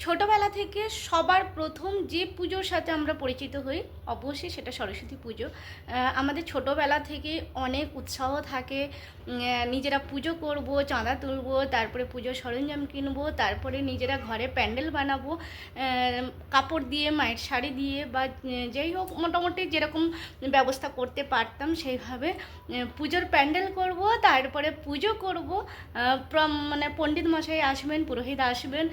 ছোটোবেলা থেকে সবার প্রথম যে পুজোর সাথে আমরা পরিচিত হই অবশ্যই সেটা সরস্বতী পুজো। আমাদের ছোটোবেলা থেকে অনেক উৎসাহ থাকে, নিজেরা পুজো করব, চাঁদা তুলব, তারপরে পুজোর সরঞ্জাম কিনবো, তারপরে নিজেরা ঘরে প্যান্ডেল বানাবো, কাপড় দিয়ে, মায়ের শাড়ি দিয়ে বা যাই হোক মোটামুটি যেরকম ব্যবস্থা করতে পারতাম সেইভাবে পুজোর প্যান্ডেল করব, তারপরে পুজো করব। মানে পণ্ডিত মশাই আসবেন, পুরোহিত আসবেন,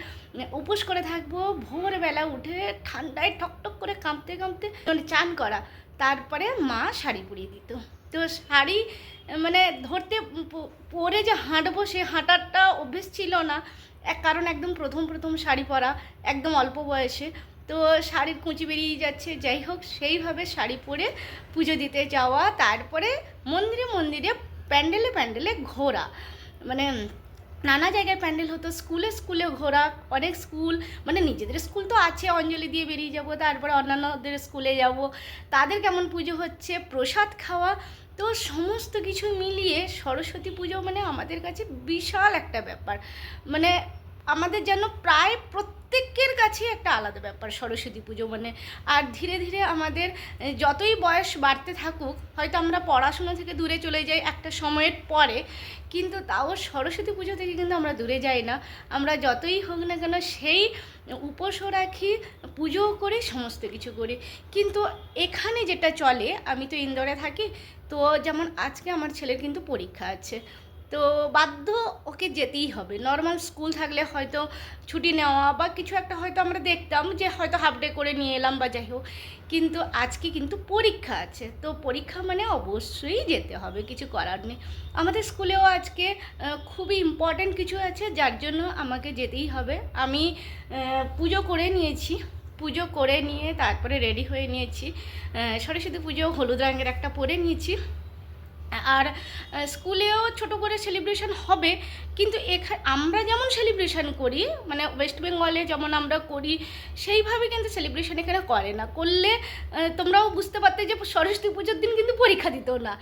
উপোস করে থাকবো, ভোরবেলা উঠে ঠান্ডায় ঠকঠক করে কাঁপতে কাঁপতে মানে চান করা, তারপরে মা শাড়ি পরিয়ে দিত। তো শাড়ি মানে ধরতে পরে যে হাঁটবো সে হাঁটারটা অভ্যেস ছিল না, কারণ একদম প্রথম প্রথম শাড়ি পরা, একদম অল্প বয়সে, তো শাড়ির কুঁচি বেরিয়ে যাচ্ছে। যাই হোক সেইভাবে শাড়ি পরে পুজো দিতে যাওয়া, তারপরে মন্দিরে মন্দিরে প্যান্ডেলে প্যান্ডেলে ঘোরা, মানে নানা জায়গায় প্যান্ডেল হতো, স্কুলে স্কুলে ঘোরা, অনেক স্কুল, মানে নিজেদের স্কুল তো আছে, অঞ্জলি দিয়ে বেরিয়ে যাব, তারপরে অন্যান্যদের স্কুলে যাব, তাদের কেমন পুজো হচ্ছে, প্রসাদ খাওয়া। তো সমস্ত কিছু মিলিয়ে সরস্বতী পুজো মানে আমাদের কাছে বিশাল একটা ব্যাপার, মানে আমাদের যেন প্রায় প্রত্যেকের কাছে একটা আলাদা ব্যাপার সরস্বতী পুজো মানে। আর ধীরে ধীরে আমাদের যতই বয়স বাড়তে থাকুক, হয়তো আমরা পড়াশুনো থেকে দূরে চলে যাই একটা সময়ের পরে, কিন্তু তাও সরস্বতী পুজো থেকে কিন্তু আমরা দূরে যাই না। আমরা যতই হোক না কেন সেই উপোসও রাখি, পুজোও করি, সমস্ত কিছু করি। কিন্তু এখানে যেটা চলে, আমি তো ইন্দোরে থাকি, তো যেমন আজকে আমার ছেলের কিন্তু পরীক্ষা আছে, তো বাধ্য ওকে যেতেই হবে। নর্মাল স্কুল থাকলে হয়তো ছুটি নেওয়া বা কিছু একটা হয়তো আমরা দেখতাম যে হয়তো হাফ ডে করে নিয়ে এলাম বা যাই হোক, কিন্তু আজকে কিন্তু পরীক্ষা আছে, তো পরীক্ষা মানে অবশ্যই যেতে হবে, কিছু করার নেই। আমাদের স্কুলেও আজকে খুবই ইম্পর্ট্যান্ট কিছু আছে, যার জন্য আমাকে যেতেই হবে। আমি পুজো করে নিয়েছি, পুজো করে নিয়ে তারপরে রেডি হয়ে নিয়েছি, সরস্বতী পুজো হলুদ রঙের একটা পরে নিয়েছি। আর স্কুলেও ছোট করে সেলিব্রেশন হবে, কিন্তু আমরা যেমন সেলিব্রেশন করি মানে ওয়েস্ট বেঙ্গলে যেমন আমরা করি সেইভাবে কিন্তু সেলিব্রেশন এখানে করে না। করলে তোমরাও বুঝতে পারতে যে সরস্বতী পুজোর দিন কিন্তু পরীক্ষা দিত না,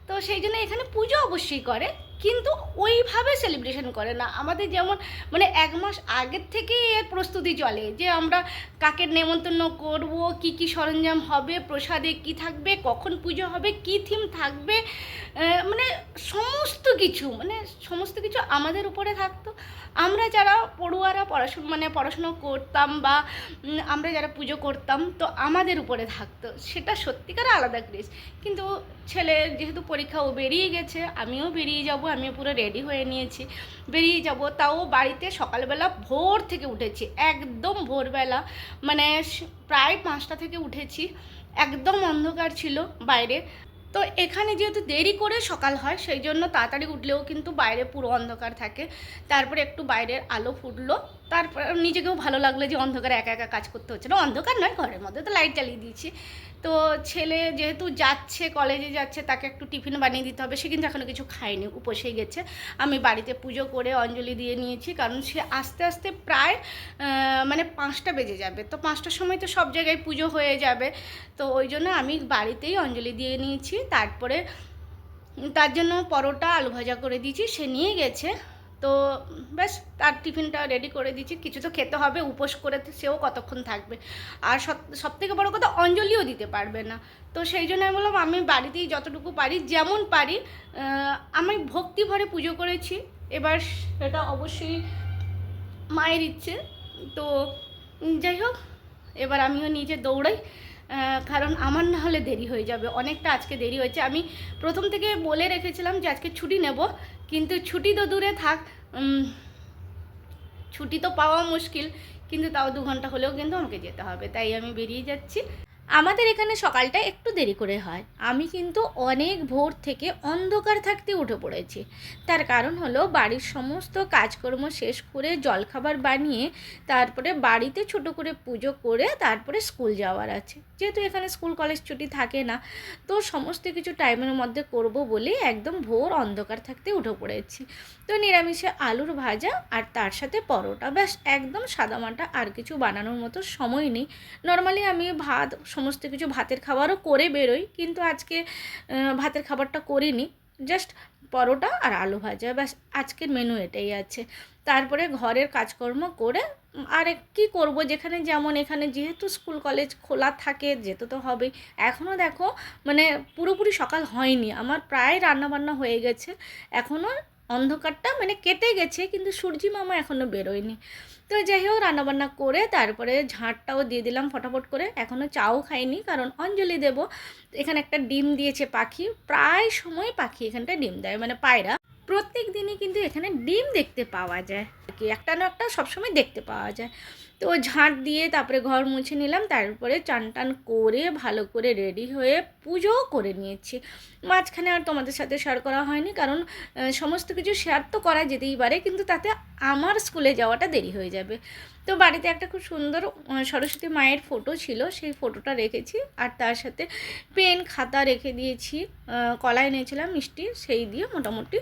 তো সেই জন্য এখানে পুজো অবশ্যই করে, কিন্তু ওইভাবে সেলিব্রেশন করে না। আমাদের যেমন মানে এক মাস আগের থেকেই এর প্রস্তুতি চলে, যে আমরা কাকে নেমন্তন্ন করব, কি কি সরঞ্জাম হবে, প্রসাদে কি থাকবে, কখন পুজো হবে, কি থিম থাকবে, মানে সমস্ত কিছু আমাদের উপরে থাকতো। আমরা যারা পড়ুয়ারা পড়াশুনো করতাম বা আমরা যারা পুজো করতাম, তো আমাদের উপরে থাকতো, সেটা সত্যিকার আলাদা ক্রেজ। কিন্তু ছেলে যেহেতু পরীক্ষা, ও বেরিয়ে গেছে, আমিও বেরিয়ে যাব, আমিও পুরো রেডি হয়ে নিয়েছি, বেরিয়ে যাব। তাও বাড়িতে সকালবেলা ভোর থেকে উঠেছি, একদম ভোরবেলা, মানে প্রায় 5টা থেকে উঠেছি, একদম অন্ধকার ছিল বাইরে। তো এখানে যেহেতু দেরি করে সকাল হয়, সেই জন্য তাড়াতাড়ি উঠলেও কিন্তু বাইরে পুরো অন্ধকার থাকে। তারপরে একটু বাইরের আলো ফুটলো, তারপর নিজেকেও ভালো লাগলো যে অন্ধকারে একা একা কাজ করতে হচ্ছে না, অন্ধকার নয়, ঘরের মধ্যে তো লাইট জ্বালিয়ে দিয়েছি। তো ছেলে যেহেতু যাচ্ছে, কলেজে যাচ্ছে, তাকে একটু টিফিন বানিয়ে দিতে হবে, সে কিন্তু এখনও কিছু খায়নি, উপসেই গেছে। আমি বাড়িতে পুজো করে অঞ্জলি দিয়ে নিয়েছি, কারণ সে আস্তে আস্তে প্রায় মানে 5টা বেজে যাবে, তো 5টার সময় তো সব জায়গায় পুজো হয়ে যাবে, তো ওই জন্য আমি বাড়িতেই অঞ্জলি দিয়ে নিয়েছি। তারপরে তার জন্য পরোটা আলু ভাজা করে দিয়েছি, সে নিয়ে গেছে, তো ব্যাস তার টিফিনটা রেডি করে দিয়েছি। কিছু তো খেতে হবে, উপোস করে সেও কতক্ষণ থাকবে, আর সবথেকে বড় কথা অঞ্জলিও দিতে পারবে না। তো সেই জন্য আমি বললাম আমি বাড়িতেই যতটুকু পারি, যেমন পারি, আমি ভক্তি ভরে পুজো করেছি। এবার সেটা অবশ্যই মায়ের ইচ্ছে, তো যাই হোক এবার আমিও নিজে দৌড়াই, কারণ আমার না হলে দেরি হয়ে যাবে অনেকটা। আজকে দেরি হয়েছে, আমি প্রথম থেকে বলে রেখেছিলাম যে আজকে ছুটি নেব, কিন্তু ছুটি তো দূরে থাক, ছুটি তো পাওয়া মুশকিল, কিন্তু তাও 2 ঘন্টা হলেও কিন্তু আমাকে যেতে হবে, তাই আমি বেরিয়ে যাচ্ছি। আমাদের এখানে সকালটা একটু দেরি করে হয়, আমি কিন্তু অনেক ভোর থেকে অন্ধকার থাকতে উঠে পড়েছি। তার কারণ হলো বাড়ির সমস্ত কাজকর্ম শেষ করে জলখাবার বানিয়ে তারপরে বাড়িতে ছোট করে পুজো করে তারপরে স্কুল যাওয়ার আছে। যেহেতু এখানে স্কুল কলেজ ছুটি থাকে না, তো সমস্ত কিছু টাইমের মধ্যে করব বলে একদম ভোর অন্ধকার থাকতে উঠে পড়েছি। তো নিরামিষে আলুর ভাজা আর তার সাথে পরোটা, ব্যাস একদম সাদামাটা, আর কিছু বানানোর মতো সময় নেই। নর্মালি আমি ভাত সমস্ত কিছু ভাতের খাবারও করে বেরোই, কিন্তু আজকে ভাতের খাবারটা করিনি, জাস্ট পরোটা আর আলু ভাজা, ব্যাস আজকের মেনু এটাই আছে। তারপরে ঘরের কাজকর্ম করে আর কী করব, যেখানে যেমন এখানে যেহেতু স্কুল কলেজ খোলা থাকে যেতে তো হবেই। এখনও দেখো মানে পুরোপুরি সকাল হয়নি, আমার প্রায় রান্নাবান্না হয়ে গেছে, এখনও অন্ধকারটা মানে কেটে গেছে, কিন্তু সূর্যি মামা এখনও বেরোয়নি। তো যাই হোক, রান্নাবান্না করে তারপরে ঝাঁটটাও দিয়ে দিলাম ফটাফট করে। এখনও চাও খাইনি, কারণ অঞ্জলি দেব। এখানে একটা ডিম দিয়েছে পাখি, প্রায় সময় পাখি এখানটায় ডিম দেয়, মানে পায়রা। প্রত্যেক দিনই কিন্তু এখানে ডিম দেখতে পাওয়া যায়, কি একটা না একটা সবসময় দেখতে পাওয়া যায়। তো ঝাঁট দিয়ে তারপরে ঘর মুছে নিলাম, তারপরে চান টান করে ভালো করে রেডি হয়ে পুজোও করে নিয়েছি। মাঝখানে আর তোমাদের সাথে শেয়ার করা হয়নি, কারণ সমস্ত কিছু শেয়ার তো করা যেতেই পারে, কিন্তু তাতে আমার স্কুলে যাওয়াটা দেরি হয়ে যাবে। তো বাড়িতে একটা খুব সুন্দর সরস্বতী মায়ের ফটো ছিল, সেই ফটোটা রেখেছি, আর তার সাথে পেন খাতা রেখে দিয়েছি। কলা এনেছিলাম মিষ্টি, সেই দিয়ে মোটামুটি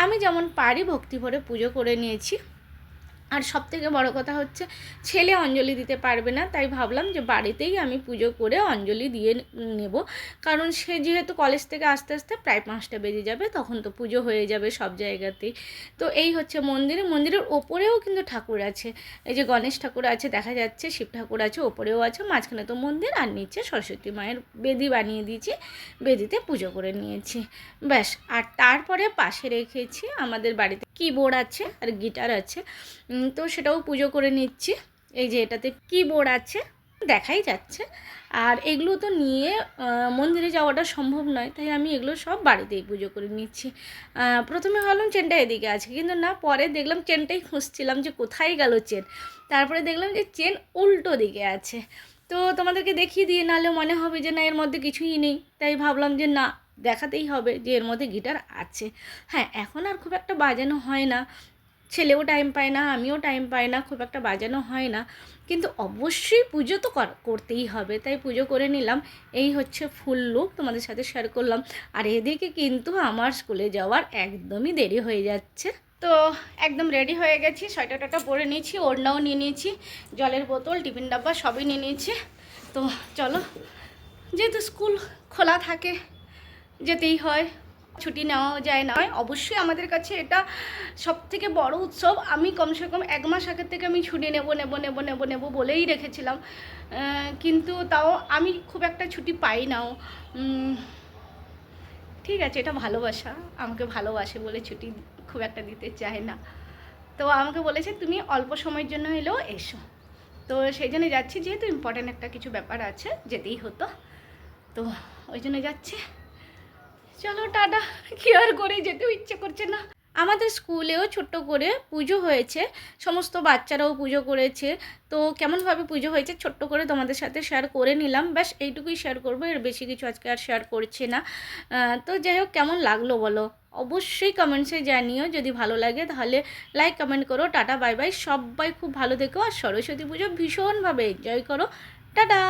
আমি যেমন পারি ভক্তি ভরে পুজো করে নিয়েছি। আর সবথেকে বড় কথা হচ্ছে ছেলে অঞ্জলি দিতে পারবে না, তাই ভাবলাম যে বাড়িতেই আমি পুজো করে অঞ্জলি দিয়ে নেব, কারণ সে যেহেতু কলেজ থেকে আস্তে আস্তে প্রায় 5টা বেজে যাবে, তখন তো পুজো হয়ে যাবে সব জায়গাতেই। তো এই হচ্ছে মন্দিরের ওপরেও কিন্তু ঠাকুর আছে, এই যে গণেশ ঠাকুর আছে দেখা যাচ্ছে, শিব ঠাকুর আছে, ওপরেও আছে, মাঝখানে তো মন্দির, আর নিচে সরস্বতী মায়ের বেদি বানিয়ে দিয়েছি, বেদিতে পুজো করে নিয়েছি ব্যাস। আর তারপরে পাশে রেখেছি আমাদের বাড়িতে কিবোর্ড আছে আর গিটার আছে, তো সেটাও পুজো করে নিচ্ছি। এই যে এটাতে কিবোর্ড আছে দেখাই যাচ্ছে, আর এগুলো তো নিয়ে মন্দিরে যাওয়াটা সম্ভব নয়, তাই আমি এগুলো সব বাড়িতেই পুজো করে নিচ্ছি। প্রথমে ভাবলাম চেনটা এদিকে আছে, কিন্তু না, পরে দেখলাম চেনটাই খুঁজছিলাম যে কোথায় গেল চেন, তারপরে দেখলাম যে চেন উল্টো দিকে আছে। তো তোমাদেরকে দেখিয়ে দিয়ে, নাহলে মনে হবে যে না এর মধ্যে কিছুই নেই, তাই ভাবলাম যে না, দেখাতেই হবে যে এর মধ্যে গিটার আছে। হ্যাঁ, এখন আর খুব একটা বাজানো হয় না, ছেলেও টাইম পায় না, আমিও টাইম পাই না, খুব একটা বাজানো হয় না, কিন্তু অবশ্যই পুজো তো করতেই হবে, তাই পুজো করে নিলাম। এই হচ্ছে ফুল লুক, তোমাদের সাথে শেয়ার করলাম। আর এদিকে কিন্তু আমার স্কুলে যাওয়ার একদমই দেরি হয়ে যাচ্ছে, তো একদম রেডি হয়ে গেছি, সোয়েটারটা পরে নিয়েছি, ওড়নাও নিয়ে নিয়েছি, জলের বোতল, টিফিন ডাব্বা সবই নিয়ে নিয়েছি। তো চলো, যেহেতু স্কুল খোলা থাকে যেতেই হয়, ছুটি নেওয়াও যায় না। অবশ্যই আমাদের কাছে এটা সবথেকে বড় উৎসব, আমি কমসে কম 1 মাস আগের থেকে আমি ছুটি নেব বলেই রেখেছিলাম, কিন্তু তাও আমি খুব একটা ছুটি পাই নাও। ঠিক আছে, এটা ভালোবাসা, আমাকে ভালোবাসে বলে ছুটি খুব একটা দিতে চায় না। তো আমাকে বলেছে তুমি অল্প সময়ের জন্য এলেও এসো, তো সেই জন্য যাচ্ছি, যেহেতু ইম্পর্ট্যান্ট একটা কিছু ব্যাপার আছে, যেতেই হতো, তো ওই জন্য যাচ্ছি। চলো টাটা, কি আর করে, যেতেও ইচ্ছে করছে না। আমাদের স্কুলেও ছোট্ট করে পুজো হয়েছে, সমস্ত বাচ্চারাও পুজো করেছে, তো কেমনভাবে পুজো হয়েছে ছোট্ট করে তোমাদের সাথে শেয়ার করে নিলাম, ব্যাস এইটুকুই শেয়ার করবো, এর বেশি কিছু আজকে আর শেয়ার করছি না। তো যাই হোক, কেমন লাগলো বলো, অবশ্যই কমেন্টসে জানিও, যদি ভালো লাগে তাহলে লাইক কমেন্ট করো। টাটা বাই বাই, সবাই খুব ভালো থেকো, আর সরস্বতী পুজো ভীষণভাবে এনজয় করো। টাটা।